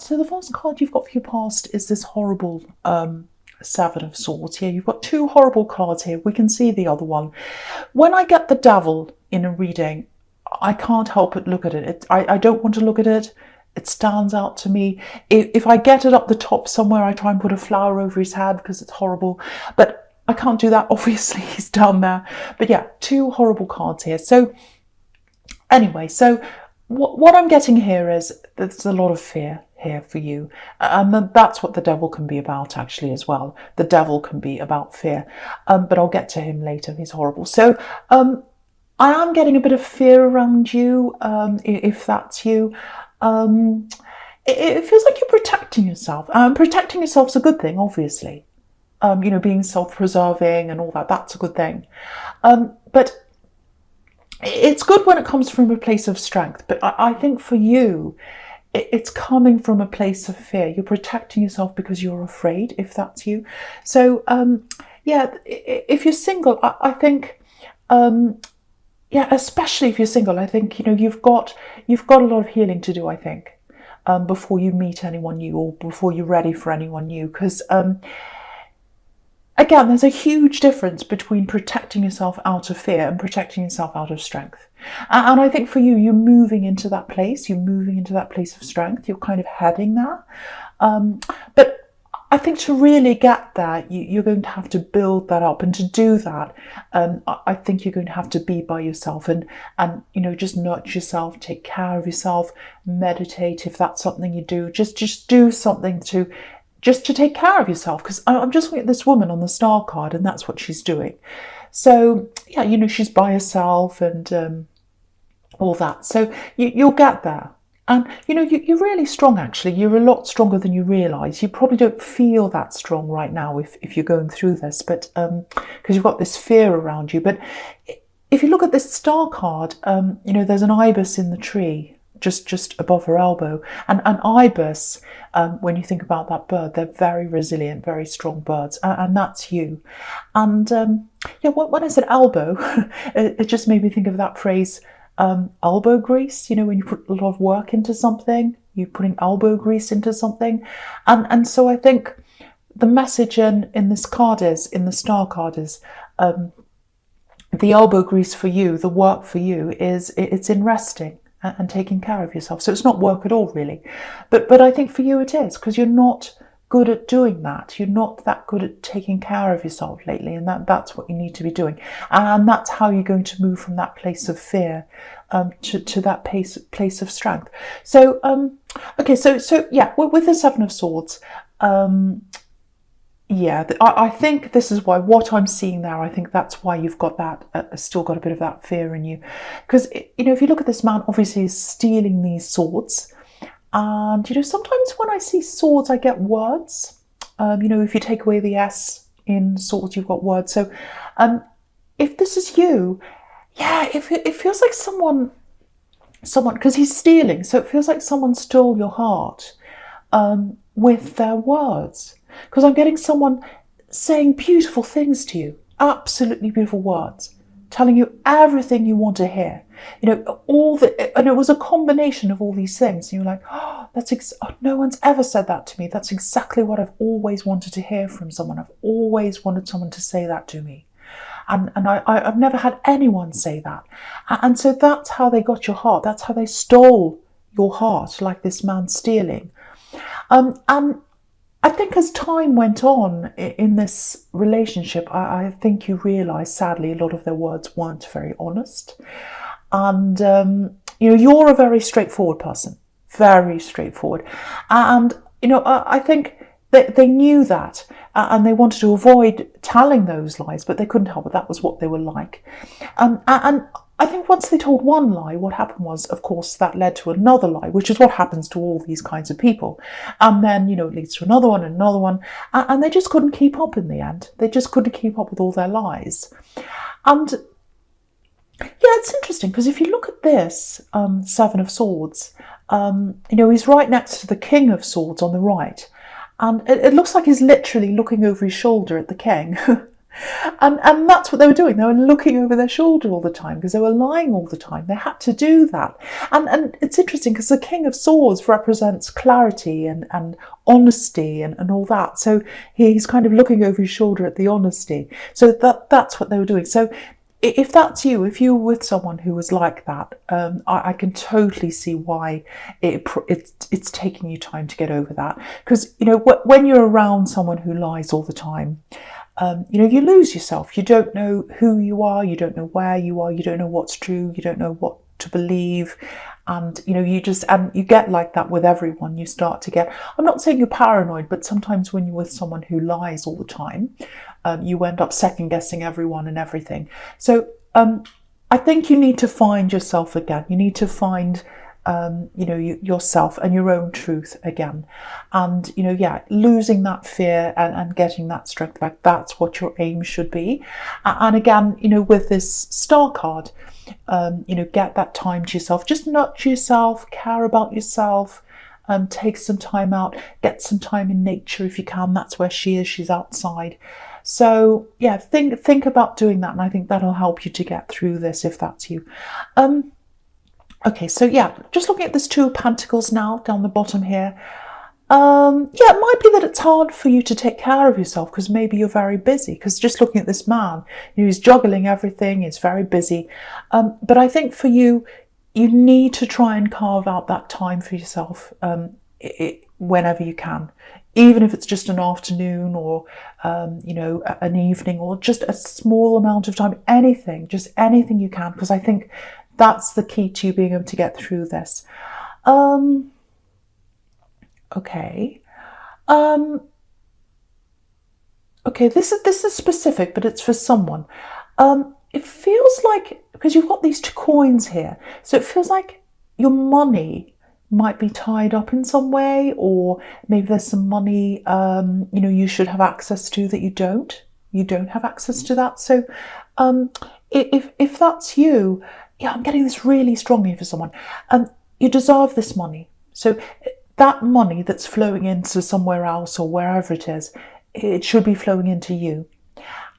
So the first card you've got for your past is this horrible Seven of Swords here. You've got two horrible cards here. We can see the other one. When I get the Devil in a reading, I can't help but look at it. I don't want to look at it. It stands out to me. If I get it up the top somewhere, I try and put a flower over his head because it's horrible. But I can't do that. Obviously, he's down there. But yeah, two horrible cards here. So anyway, so what I'm getting here is there's a lot of fear here for you. And that's what the Devil can be about actually as well. The Devil can be about fear. But I'll get to him later. He's horrible. So I am getting a bit of fear around you, if that's you. It feels like you're protecting yourself. Protecting yourself's a good thing, obviously. Being self-preserving and all that, that's a good thing. But it's good when it comes from a place of strength. But I think for you, it's coming from a place of fear. You're protecting yourself because you're afraid, if that's you. So, if you're single, I think... especially if you're single, I think you've got a lot of healing to do. I think before you meet anyone new or before you're ready for anyone new, because again, there's a huge difference between protecting yourself out of fear and protecting yourself out of strength. And I think for you, you're moving into that place. You're moving into that place of strength. You're kind of heading there, but I think to really get there, you're going to have to build that up. And to do that, I think you're going to have to be by yourself and just nurture yourself, take care of yourself, meditate if that's something you do. Just do something to take care of yourself. Because I'm just looking at this woman on the Star card and that's what she's doing. So, yeah, she's by herself and all that. So you'll get there. And, you're really strong, actually. You're a lot stronger than you realise. You probably don't feel that strong right now if you're going through this, but because you've got this fear around you. But if you look at this Star card, there's an ibis in the tree just above her elbow. And an ibis, when you think about that bird, they're very resilient, very strong birds. And that's you. And, when I said elbow, it just made me think of that phrase, elbow grease, when you put a lot of work into something, you're putting elbow grease into something. And so I think the message in this card in the Star card is, the elbow grease for you, the work for you it's in resting and taking care of yourself. So it's not work at all, really. But I think for you it is, because you're not good at doing that. You're not that good at taking care of yourself lately, and that's what you need to be doing. And that's how you're going to move from that place of fear to that place of strength. So with the Seven of Swords, I think this is why what I'm seeing there. I think that's why you've got that still got a bit of that fear in you, because if you look at this man, obviously he's stealing these swords. And, sometimes when I see swords, I get words. If you take away the S in swords, you've got words. So if this is you, it feels like someone, because he's stealing. So it feels like someone stole your heart with their words. Because I'm getting someone saying beautiful things to you, absolutely beautiful words, telling you everything you want to hear. And it was a combination of all these things. And you're like, no one's ever said that to me. That's exactly what I've always wanted to hear from someone. I've always wanted someone to say that to me. And I've never had anyone say that. And so that's how they got your heart. That's how they stole your heart, like this man stealing. And I think as time went on in this relationship, I think you realise, sadly, a lot of their words weren't very honest. And, you're a very straightforward person, very straightforward. And, I think that they knew that and they wanted to avoid telling those lies, but they couldn't help it. That was what they were like. And I think once they told one lie, what happened was, of course, that led to another lie, which is what happens to all these kinds of people. And then, it leads to another one and another one. And they just couldn't keep up in the end. They just couldn't keep up with all their lies. And it's interesting, because if you look at this Seven of Swords, he's right next to the King of Swords on the right. And it looks like he's literally looking over his shoulder at the king. And that's what they were doing. They were looking over their shoulder all the time because they were lying all the time. They had to do that. And it's interesting because the King of Swords represents clarity and honesty and all that. So he's kind of looking over his shoulder at the honesty. So that's what they were doing. So if that's you, if you're with someone who was like that, I can totally see why it's taking you time to get over that. Because, when you're around someone who lies all the time, you lose yourself. You don't know who you are. You don't know where you are. You don't know what's true. You don't know what to believe. And, you get like that with everyone. You start to get, I'm not saying you're paranoid, but sometimes when you're with someone who lies all the time, you end up second guessing everyone and everything. So I think you need to find yourself again. You need to find yourself and your own truth again. And, losing that fear and getting that strength back, that's what your aim should be. And again, with this star card, get that time to yourself. Just nurture yourself, care about yourself, take some time out, get some time in nature if you can. That's where she is. She's outside. So yeah, think about doing that, and I think that'll help you to get through this if that's you. Okay, so yeah, just looking at this Two of Pentacles now down the bottom here. It might be that it's hard for you to take care of yourself because maybe you're very busy. Because just looking at this man, he's juggling everything, he's very busy. But I think for you, you need to try and carve out that time for yourself whenever you can. Even if it's just an afternoon or, an evening or just a small amount of time, just anything you can, because I think that's the key to you being able to get through this. Okay. Okay, this is specific, but it's for someone. It feels like, because you've got these two coins here, so it feels like your money might be tied up in some way, or maybe there's some money you should have access to that you don't have access to that. So if that's you, I'm getting this really strongly for someone. You deserve this money. So that money that's flowing into somewhere else or wherever it is, it should be flowing into you.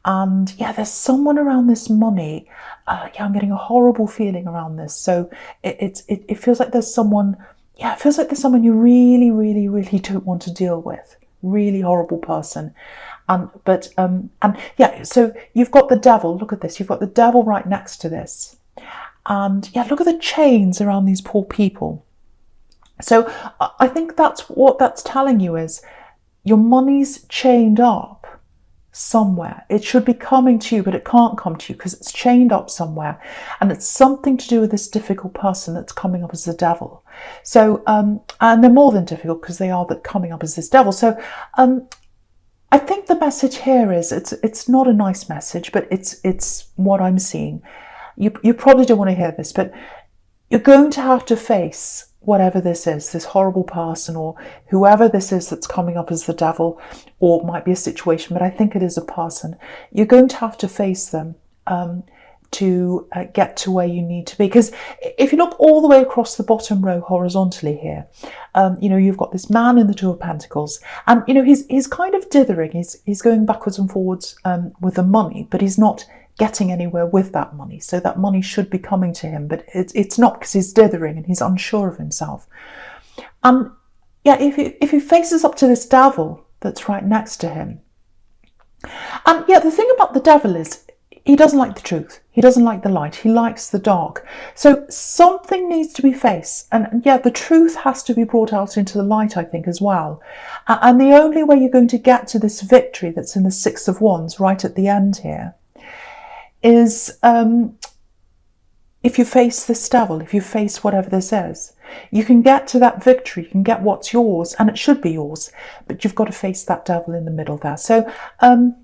And there's someone around this money. I'm getting a horrible feeling around this. So it feels like there's someone. It feels like there's someone you really, really, really don't want to deal with. Really horrible person. So you've got the devil. Look at this. You've got the devil right next to this. And look at the chains around these poor people. So I think that's what that's telling you is your money's chained up somewhere. It should be coming to you, but it can't come to you because it's chained up somewhere. And it's something to do with this difficult person that's coming up as the devil. So, and they're more than difficult because they are coming up as this devil. So I think the message here is, it's not a nice message, but it's what I'm seeing. You probably don't want to hear this, but you're going to have to face whatever this is, this horrible person or whoever this is that's coming up as the devil, or it might be a situation, but I think it is a person. You're going to have to face them to get to where you need to be. Because if you look all the way across the bottom row horizontally here, you've got this man in the Two of Pentacles, and he's kind of dithering. He's going backwards and forwards with the money, but he's not getting anywhere with that money. So that money should be coming to him, but it's not, because he's dithering and he's unsure of himself. And if he faces up to this devil that's right next to him, and the thing about the devil is he doesn't like the truth. He doesn't like the light. He likes the dark. So something needs to be faced. And the truth has to be brought out into the light, I think, as well. And the only way you're going to get to this victory that's in the Six of Wands right at the end here is if you face this devil, if you face whatever this is, you can get to that victory, you can get what's yours, and it should be yours, but you've got to face that devil in the middle there. So I'm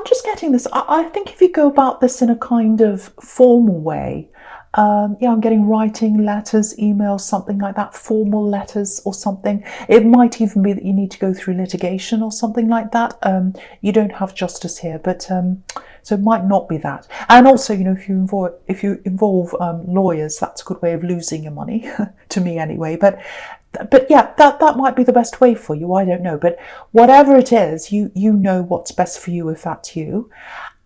just getting this. I think if you go about this in a kind of formal way, I'm getting writing, letters, emails, something like that, formal letters or something. It might even be that you need to go through litigation or something like that. You don't have justice here, but so it might not be that. And also, if you involve lawyers, that's a good way of losing your money, to me anyway. But But yeah, that might be the best way for you. I don't know, but whatever it is, you know what's best for you if that's you.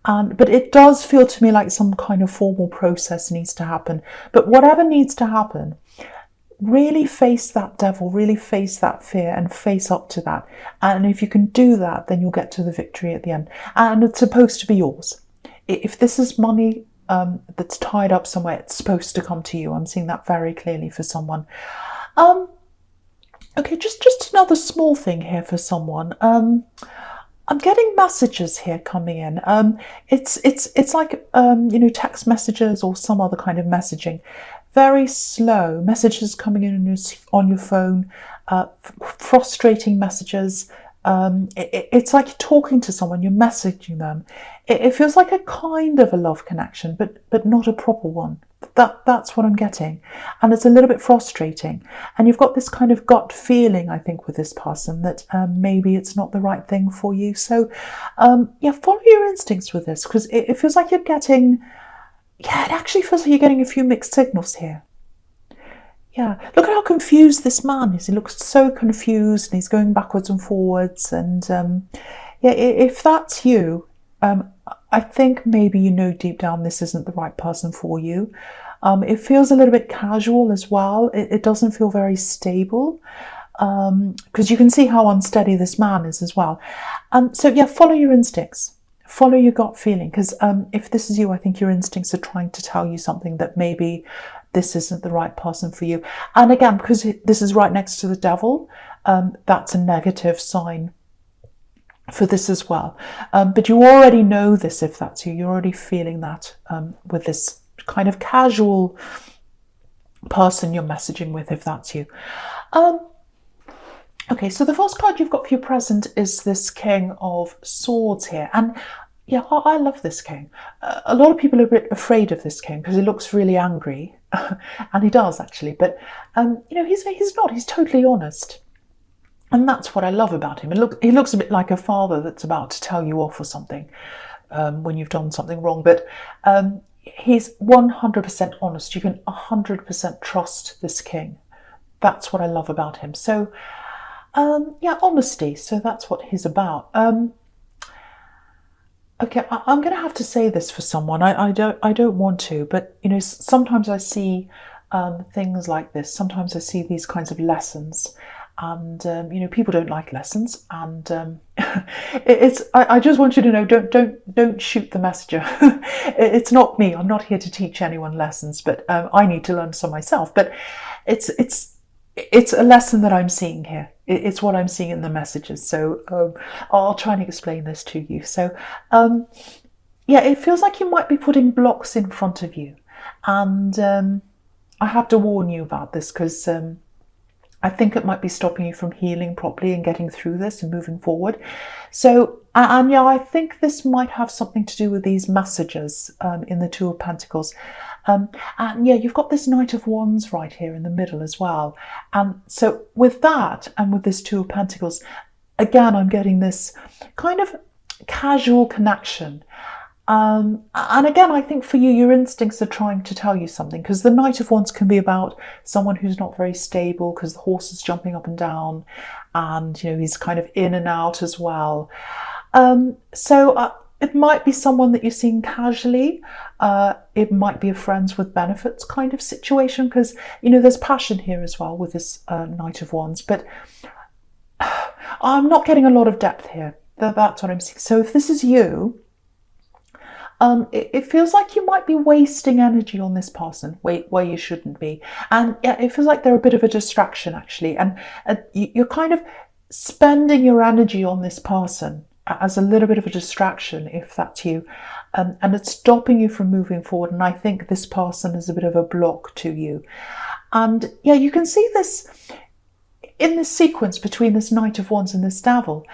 But it does feel to me like some kind of formal process needs to happen. But whatever needs to happen, really face that devil, really face that fear and face up to that. And if you can do that, then you'll get to the victory at the end. And it's supposed to be yours. If this is money that's tied up somewhere, it's supposed to come to you. I'm seeing that very clearly for someone. Okay, just another small thing here for someone. I'm getting messages here coming in. It's like text messages or some other kind of messaging. Very slow messages coming in on your phone. Frustrating messages. It's like you're talking to someone. You're messaging them. It feels like a kind of a love connection, but not a proper one. That's what I'm getting, and it's a little bit frustrating. And you've got this kind of gut feeling, I think, with this person that maybe it's not the right thing for you. So, follow your instincts with this, because it feels like you're getting. Yeah, it actually feels like you're getting a few mixed signals here. Yeah, look at how confused this man is. He looks so confused, and he's going backwards and forwards. And if that's you, I think maybe you know deep down this isn't the right person for you. It feels a little bit casual as well. It doesn't feel very stable, because you can see how unsteady this man is as well. Follow your instincts. Follow your gut feeling, because if this is you, I think your instincts are trying to tell you something, that maybe this isn't the right person for you. And again, because this is right next to the devil, that's a negative sign for this as well. But you already know this if that's you. You're already feeling that with this kind of casual person you're messaging with, if that's you. Okay, so the first card you've got for your present is this King of Swords here. And yeah, I love this king. A lot of people are a bit afraid of this king because he looks really angry. And he does, actually. But, he's not. He's totally honest. And that's what I love about him. He looks a bit like a father that's about to tell you off or something when you've done something wrong. But he's 100% honest. You can 100% trust this king. That's what I love about him. So, honesty. So that's what he's about. Okay, I'm going to have to say this for someone. I don't want to, but sometimes I see things like this. Sometimes I see these kinds of lessons, and people don't like lessons. And I just want you to know, don't shoot the messenger. It's not me. I'm not here to teach anyone lessons, but I need to learn some myself. But it's a lesson that I'm seeing here. It's what I'm seeing in the messages. So I'll try and explain this to you. So it feels like you might be putting blocks in front of you. And I have to warn you about this, because I think it might be stopping you from healing properly and getting through this and moving forward. So, I think this might have something to do with these messages in the Two of Pentacles. You've got this Knight of Wands right here in the middle as well. And so with that, and with this Two of Pentacles, again, I'm getting this kind of casual connection. And again, I think for you, your instincts are trying to tell you something, because the Knight of Wands can be about someone who's not very stable, because the horse is jumping up and down, and he's kind of in and out as well. It might be someone that you're seeing casually. It might be a friends with benefits kind of situation, because there's passion here as well with this Knight of Wands. But I'm not getting a lot of depth here. That's what I'm seeing. So if this is you, it feels like you might be wasting energy on this person where you shouldn't be. And it feels like they're a bit of a distraction, actually. And you're kind of spending your energy on this person as a little bit of a distraction, if that's you. And it's stopping you from moving forward. And I think this person is a bit of a block to you. And you can see this in this sequence between this Knight of Wands and this Devil.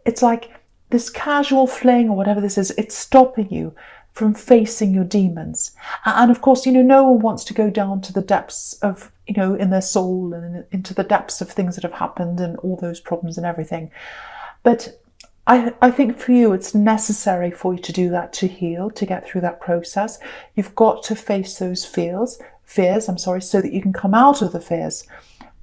It's like this casual fling or whatever this is, it's stopping you from facing your demons. And of course, no one wants to go down to the depths of, in their soul and into the depths of things that have happened and all those problems and everything. But I think for you, it's necessary for you to do that, to heal, to get through that process. You've got to face those fears, so that you can come out of the fears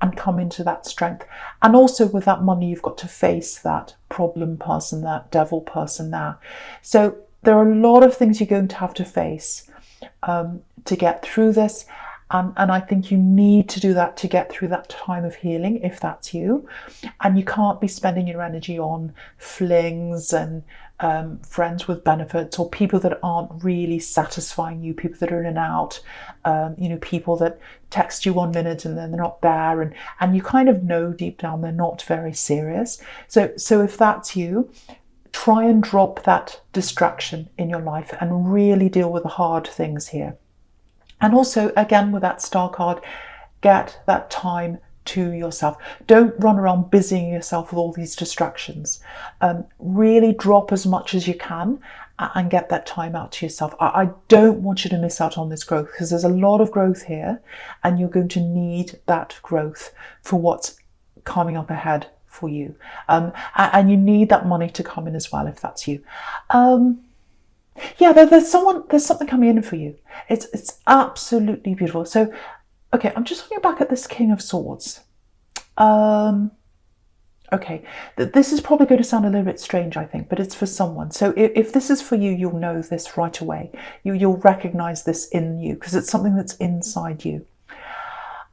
and come into that strength. And also with that money, you've got to face that problem person, that devil person now. So there are a lot of things you're going to have to face to get through this. And I think you need to do that to get through that time of healing, if that's you. And you can't be spending your energy on flings and friends with benefits, or people that aren't really satisfying you, people that are in and out, people that text you 1 minute and then they're not there, and you kind of know deep down they're not very serious. So if that's you, try and drop that distraction in your life and really deal with the hard things here. And also, again, with that star card, get that time to yourself. Don't run around busying yourself with all these distractions. Really drop as much as you can and get that time out to yourself. I don't want you to miss out on this growth, because there's a lot of growth here and you're going to need that growth for what's coming up ahead for you. And you need that money to come in as well, if that's you. There's something coming in for you. It's absolutely beautiful. So, okay, I'm just looking back at this King of Swords. Okay, this is probably going to sound a little bit strange, I think, but it's for someone. So if this is for you, you'll know this right away. You'll recognize this in you, because it's something that's inside you.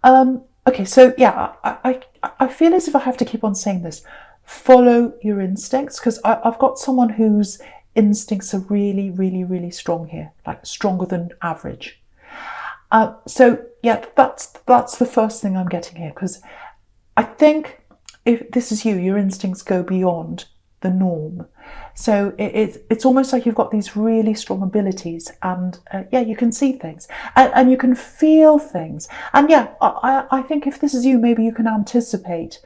Okay, so yeah, I feel as if I have to keep on saying this. Follow your instincts, because I've got someone whose instincts are really, really, really strong here, like stronger than average. So yeah, that's the first thing I'm getting here, because I think if this is you, your instincts go beyond the norm. So it's almost like you've got these really strong abilities, and you can see things and you can feel things. And yeah, I think if this is you, maybe you can anticipate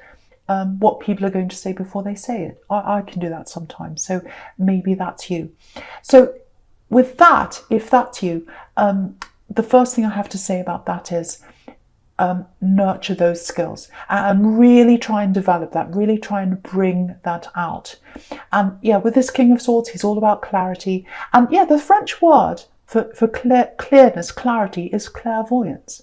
what people are going to say before they say it. I can do that sometimes. So maybe that's you. So with that, if that's you, the first thing I have to say about that is nurture those skills and really try and develop that, really try and bring that out. And yeah, with this King of Swords, he's all about clarity. And yeah, the French word for clearness, clarity, is clairvoyance.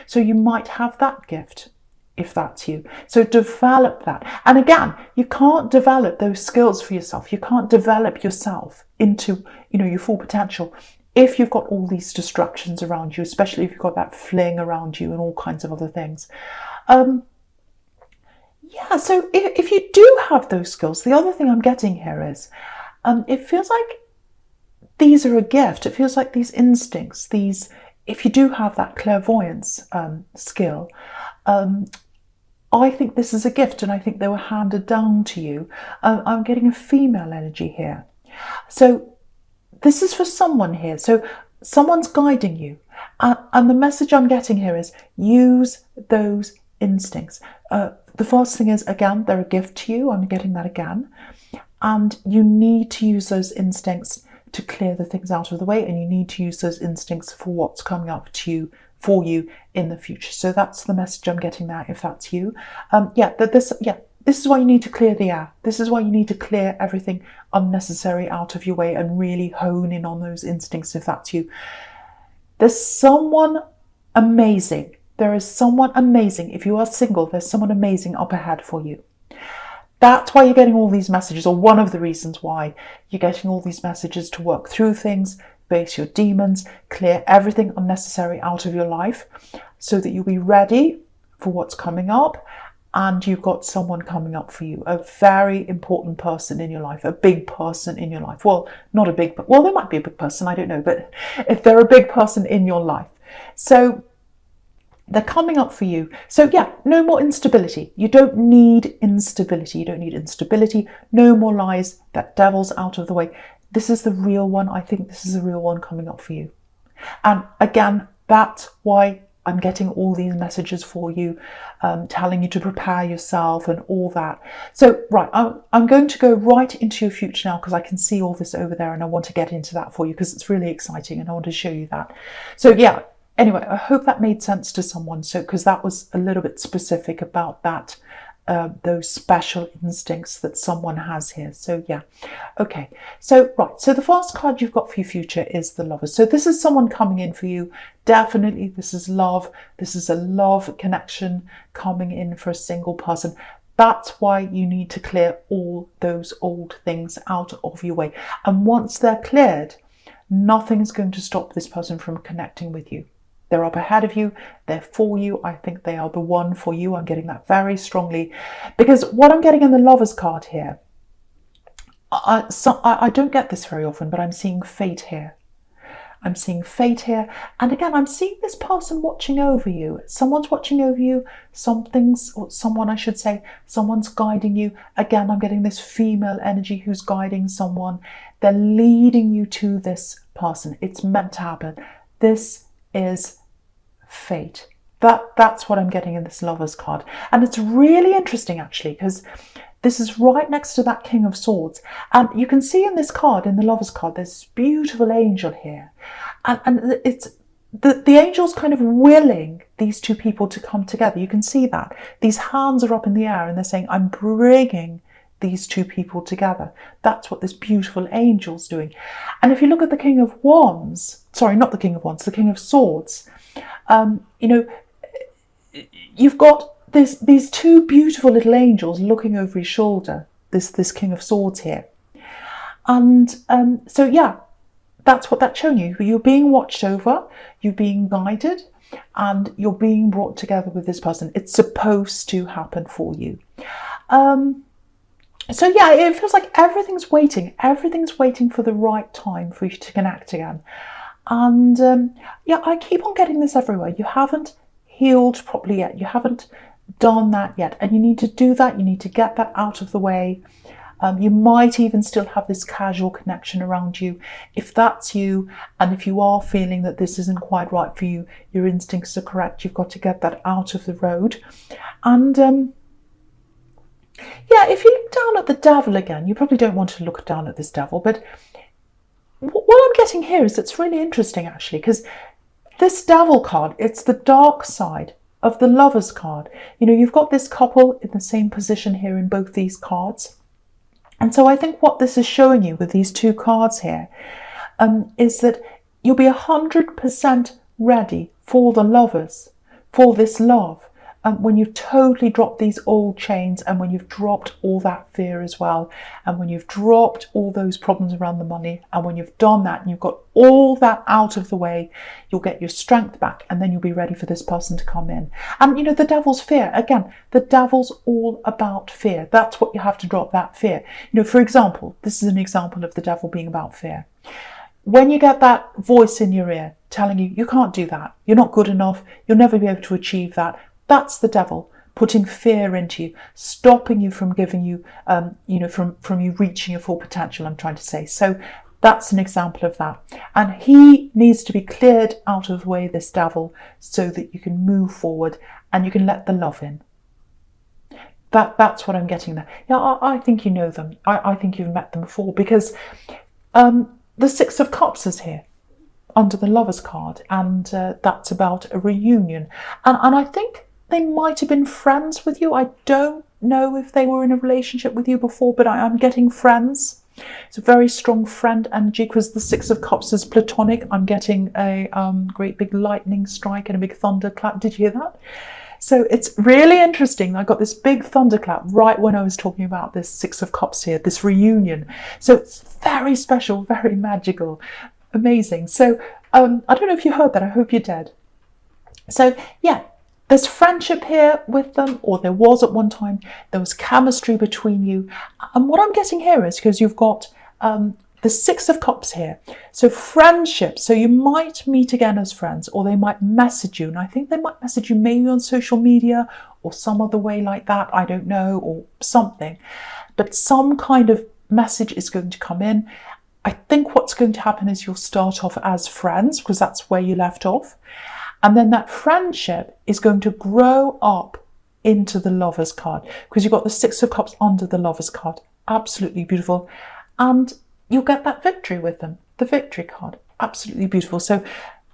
So you might have that gift, if that's you. So develop that. And again, you can't develop those skills for yourself. You can't develop yourself into, your full potential if you've got all these distractions around you, especially if you've got that fling around you and all kinds of other things. So if you do have those skills, the other thing I'm getting here is, it feels like these are a gift. It feels like these instincts, if you do have that clairvoyance skill, I think this is a gift, and I think they were handed down to you. I'm getting a female energy here. So this is for someone here. So someone's guiding you. And the message I'm getting here is use those instincts. The first thing is, again, they're a gift to you. I'm getting that again. And you need to use those instincts to clear the things out of the way. And you need to use those instincts for what's coming up to you, for you in the future. So that's the message I'm getting there, if that's you. This is why you need to clear the air. This is why you need to clear everything unnecessary out of your way and really hone in on those instincts, if that's you. There's someone amazing. There is someone amazing. If you are single, there's someone amazing up ahead for you. That's why you're getting all these messages, or one of the reasons why you're getting all these messages, to work through things, face your demons, clear everything unnecessary out of your life, so that you'll be ready for what's coming up. And you've got someone coming up for you, a very important person in your life, a big person in your life. Well, not a big, well, there might be a big person, I don't know, but if they're a big person in your life. So they're coming up for you. So yeah, no more instability. You don't need instability. You don't need instability. No more lies. That devil's out of the way. This is the real one. I think this is the real one coming up for you. And again, that's why I'm getting all these messages for you, telling you to prepare yourself and all that. So, right, I'm going to go right into your future now, because I can see all this over there and I want to get into that for you because it's really exciting and I want to show you that. So yeah, anyway, I hope that made sense to someone. So, because that was a little bit specific about that those special instincts that someone has here. So yeah, okay. So right, so the first card you've got for your future is the Lovers. So this is someone coming in for you. Definitely, this is love. This is a love connection coming in for a single person. That's why you need to clear all those old things out of your way. And once they're cleared, nothing's going to stop this person from connecting with you. They're up ahead of you. They're for you. I think they are the one for you. I'm getting that very strongly. Because what I'm getting in the Lovers card here, I don't get this very often, but I'm seeing fate here. I'm seeing fate here. And again, I'm seeing this person watching over you. Someone's watching over you. Someone I should say, someone's guiding you. Again, I'm getting this female energy who's guiding someone. They're leading you to this person. It's meant to happen. This is fate. That's what I'm getting in this Lovers card. And it's really interesting actually, because this is right next to that King of Swords. And you can see in this card, in the Lovers card, there's this beautiful angel here. And it's the angel's kind of willing these two people to come together. You can see that. These hands are up in the air and they're saying, I'm bringing these two people together. That's what this beautiful angel's doing. And if you look at the King of Wands, sorry, not the King of Wands, the King of Swords, you've got these two beautiful little angels looking over his shoulder, this King of Swords here. And so yeah, that's what that's showing you. You're being watched over, you're being guided, and you're being brought together with this person. It's supposed to happen for you. So yeah, it feels like everything's waiting for the right time for you to connect again. And yeah, I keep on getting this everywhere. You haven't healed properly yet. You haven't done that yet. And you need to do that. You need to get that out of the way. You might even still have this casual connection around you. If that's you, and if you are feeling that this isn't quite right for you, your instincts are correct, you've got to get that out of the road. And yeah, if you look down at the devil again, you probably don't want to look down at this devil, but what I'm getting here is it's really interesting actually, because this devil card, it's the dark side of the Lovers card. You know, you've got this couple in the same position here in both these cards. And so I think what this is showing you with these two cards here is that you'll be 100% ready for the Lovers, for this love, when you've totally dropped these old chains, and when you've dropped all that fear as well, and when you've dropped all those problems around the money, and when you've done that and you've got all that out of the way, you'll get your strength back, and then you'll be ready for this person to come in. And you know, the devil's fear, again, the devil's all about fear. That's what you have to drop, that fear. You know, for example, this is an example of the devil being about fear. When you get that voice in your ear telling you, you can't do that, you're not good enough, you'll never be able to achieve that, that's the devil putting fear into you, stopping you from giving you, from you reaching your full potential, I'm trying to say. So that's an example of that. And he needs to be cleared out of the way, this devil, so that you can move forward and you can let the love in. That's what I'm getting there. Yeah, I think you know them. I think you've met them before, because the Six of Cups is here under the Lovers card, and that's about a reunion. And I think they might have been friends with you. I don't know if they were in a relationship with you before, but I'm getting friends. It's a very strong friend energy, because the Six of Cups is platonic. I'm getting a great big lightning strike and a big thunderclap. Did you hear that? So it's really interesting. I got this big thunderclap right when I was talking about this Six of Cups here, this reunion. So it's very special, very magical, amazing. So I don't know if you heard that. I hope you did. So yeah, there's friendship here with them, or there was at one time. There was chemistry between you. And what I'm getting here is, because you've got the Six of Cups here. So friendship. So you might meet again as friends, or they might message you. And I think they might message you maybe on social media or some other way like that. I don't know, or something. But some kind of message is going to come in. I think what's going to happen is you'll start off as friends, because that's where you left off. And then that friendship is going to grow up into the Lovers card, because you've got the Six of Cups under the Lovers card. Absolutely beautiful. And you'll get that victory with them, the victory card. Absolutely beautiful. So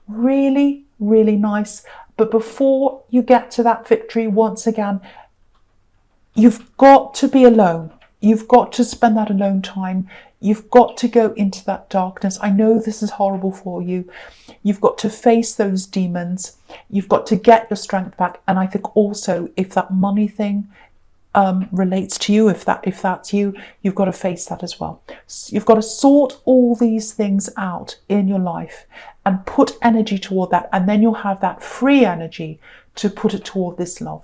really, really nice. But before you get to that victory, once again, You've got to be alone. You've got to spend that alone time. You've got to go into that darkness. I know this is horrible for you. You've got to face those demons. You've got to get your strength back. And I think also, if that money thing relates to you, if that's you, you've got to face that as well. So you've got to sort all these things out in your life and put energy toward that, and then you'll have that free energy to put it toward this love.